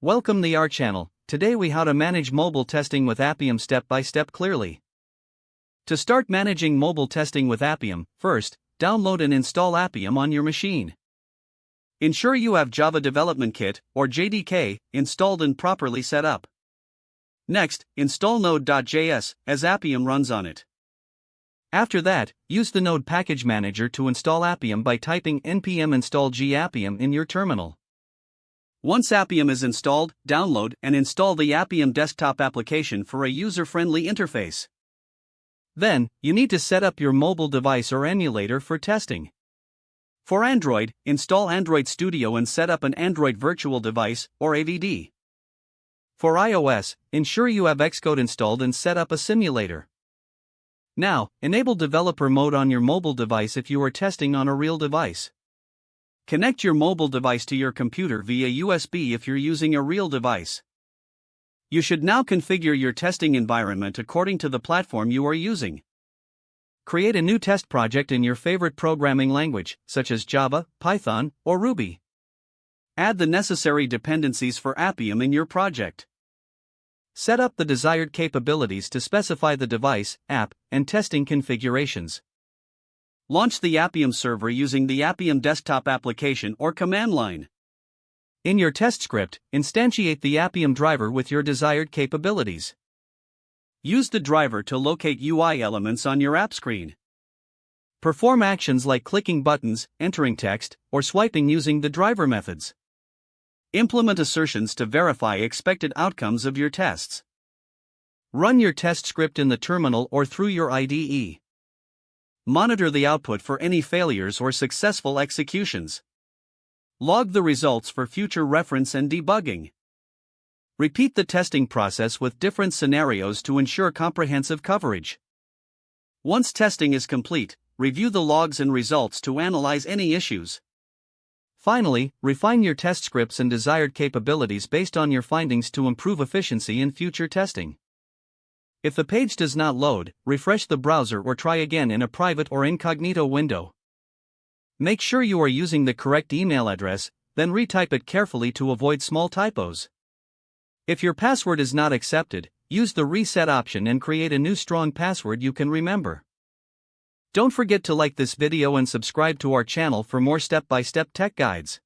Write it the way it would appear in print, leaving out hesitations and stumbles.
Welcome to our channel. Today we how to manage mobile testing with Appium step by step clearly. To start managing mobile testing with Appium, first, download and install Appium on your machine. Ensure you have Java Development Kit, or JDK, installed and properly set up. Next, install Node.js, as Appium runs on it. After that, use the Node Package Manager to install Appium by typing npm install g-appium in your terminal. Once Appium is installed, download and install the Appium desktop application for a user-friendly interface. Then, you need to set up your mobile device or emulator for testing. For Android, install Android Studio and set up an Android Virtual Device, or AVD. For iOS, ensure you have Xcode installed and set up a simulator. Now, enable developer mode on your mobile device if you are testing on a real device. Connect your mobile device to your computer via USB if you're using a real device. You should now configure your testing environment according to the platform you are using. Create a new test project in your favorite programming language, such as Java, Python, or Ruby. Add the necessary dependencies for Appium in your project. Set up the desired capabilities to specify the device, app, and testing configurations. Launch the Appium server using the Appium desktop application or command line. In your test script, instantiate the Appium driver with your desired capabilities. Use the driver to locate UI elements on your app screen. Perform actions like clicking buttons, entering text, or swiping using the driver methods. Implement assertions to verify expected outcomes of your tests. Run your test script in the terminal or through your IDE. Monitor the output for any failures or successful executions. Log the results for future reference and debugging. Repeat the testing process with different scenarios to ensure comprehensive coverage. Once testing is complete, review the logs and results to analyze any issues. Finally, refine your test scripts and desired capabilities based on your findings to improve efficiency in future testing. If the page does not load, refresh the browser or try again in a private or incognito window. Make sure you are using the correct email address, then retype it carefully to avoid small typos. If your password is not accepted, use the reset option and create a new strong password you can remember. Don't forget to like this video and subscribe to our channel for more step-by-step tech guides.